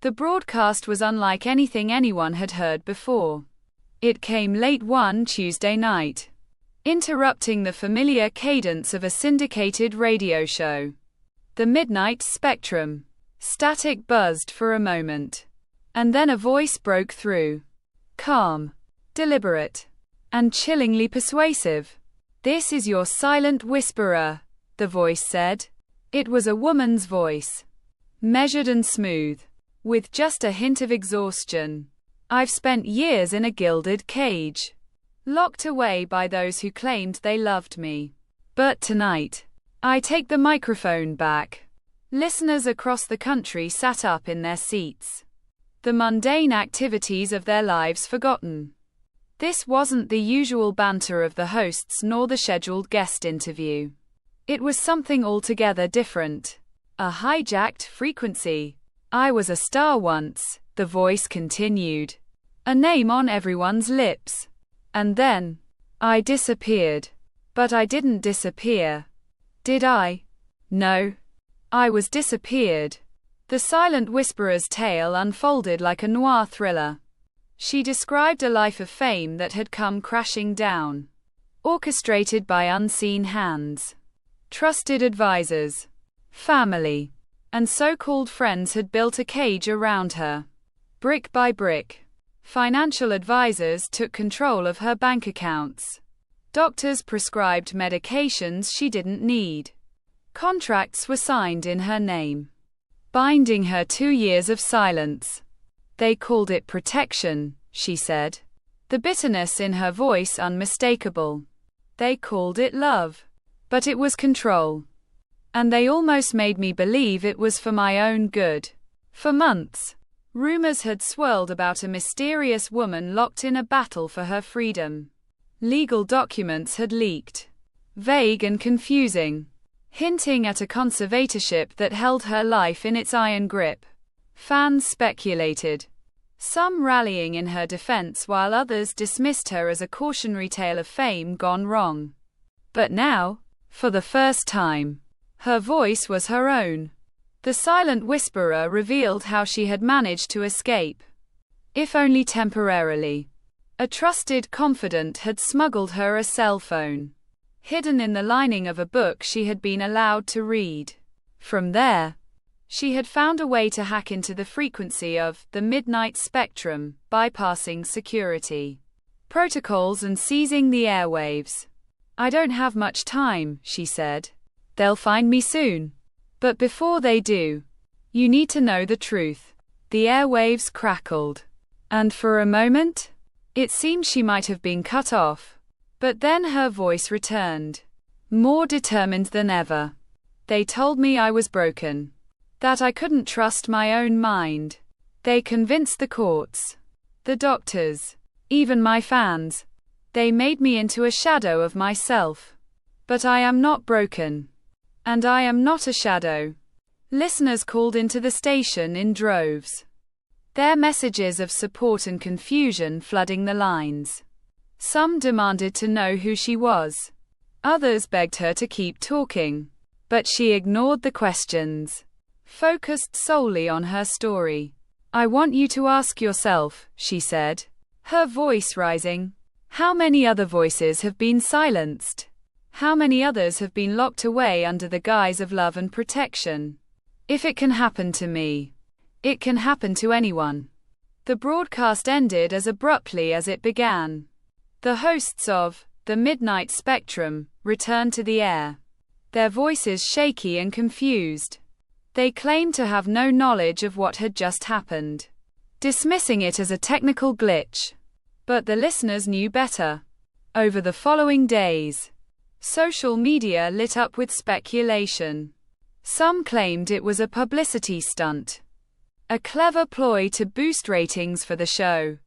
The broadcast was unlike anything anyone had heard before. It came late one Tuesday night, interrupting the familiar cadence of a syndicated radio show. The midnight spectrum. Static buzzed for a moment. And then a voice broke through. Calm, deliberate, and chillingly persuasive. "This is your silent whisperer," the voice said. It was a woman's voice. Measured and smooth, with just a hint of exhaustion. "I've spent years in a gilded cage, locked away by those who claimed they loved me. But tonight, I take the microphone back." Listeners across the country sat up in their seats, the mundane activities of their lives forgotten. This wasn't the usual banter of the hosts nor the scheduled guest interview. It was something altogether different. A hijacked frequency. "I was a star once," the voice continued. "A name on everyone's lips. And then, I disappeared. But I didn't disappear. Did I? No. I was disappeared." The silent whisperer's tale unfolded like a noir thriller. She described a life of fame that had come crashing down, orchestrated by unseen hands. Trusted advisors, family, and so-called friends had built a cage around her. Brick by brick, financial advisors took control of her bank accounts. Doctors prescribed medications she didn't need. Contracts were signed in her name, binding her 2 years of silence. "They called it protection," she said, the bitterness in her voice unmistakable. "They called it love. But it was control. And they almost made me believe it was for my own good." For months, rumors had swirled about a mysterious woman locked in a battle for her freedom. Legal documents had leaked, vague and confusing, hinting at a conservatorship that held her life in its iron grip. Fans speculated, some rallying in her defense while others dismissed her as a cautionary tale of fame gone wrong. But now, for the first time, her voice was her own. The silent whisperer revealed how she had managed to escape, if only temporarily. A trusted confidant had smuggled her a cell phone, hidden in the lining of a book she had been allowed to read. From there, she had found a way to hack into the frequency of the midnight spectrum, bypassing security protocols and seizing the airwaves. "I don't have much time," she said. "They'll find me soon. But before they do, you need to know the truth." The airwaves crackled. And for a moment, it seemed she might have been cut off. But then her voice returned, more determined than ever. "They told me I was broken, that I couldn't trust my own mind. They convinced the courts, the doctors, even my fans. They made me into a shadow of myself. But I am not broken. And I am not a shadow." Listeners called into the station in droves, their messages of support and confusion flooding the lines. Some demanded to know who she was. Others begged her to keep talking. But she ignored the questions, focused solely on her story. "I want you to ask yourself," she said, her voice rising. "How many other voices have been silenced? How many others have been locked away under the guise of love and protection? If it can happen to me, it can happen to anyone." The broadcast ended as abruptly as it began. The hosts of the Midnight Spectrum returned to the air, their voices shaky and confused. They claimed to have no knowledge of what had just happened, dismissing it as a technical glitch. But the listeners knew better. Over the following days, social media lit up with speculation. Some claimed it was a publicity stunt, a clever ploy to boost ratings for the show.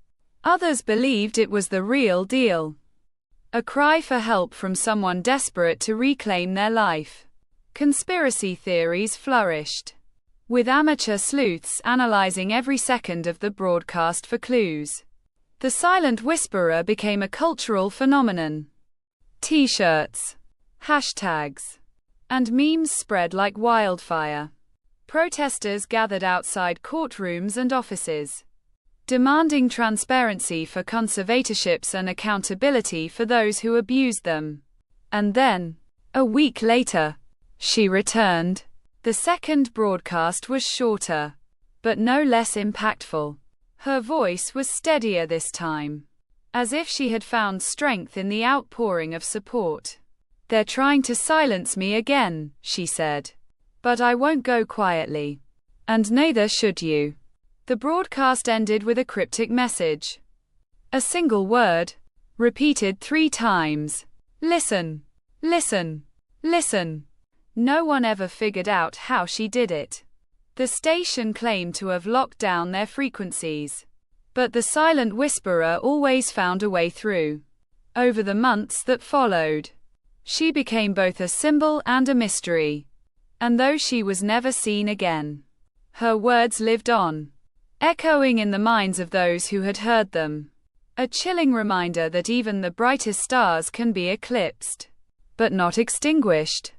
Others believed it was the real deal, a cry for help from someone desperate to reclaim their life. Conspiracy theories flourished, with amateur sleuths analyzing every second of the broadcast for clues. The silent whisperer became a cultural phenomenon. T-shirts, hashtags, and memes spread like wildfire. Protesters gathered outside courtrooms and offices, demanding transparency for conservatorships and accountability for those who abused them. And then, a week later, she returned. The second broadcast was shorter, but no less impactful. Her voice was steadier this time, as if she had found strength in the outpouring of support. "They're trying to silence me again," she said. "But I won't go quietly. And neither should you." The broadcast ended with a cryptic message. A single word, repeated 3 times. "Listen. Listen. Listen." No one ever figured out how she did it. The station claimed to have locked down their frequencies, but the silent whisperer always found a way through. Over the months that followed, she became both a symbol and a mystery. And though she was never seen again, her words lived on, echoing in the minds of those who had heard them. A chilling reminder that even the brightest stars can be eclipsed, but not extinguished.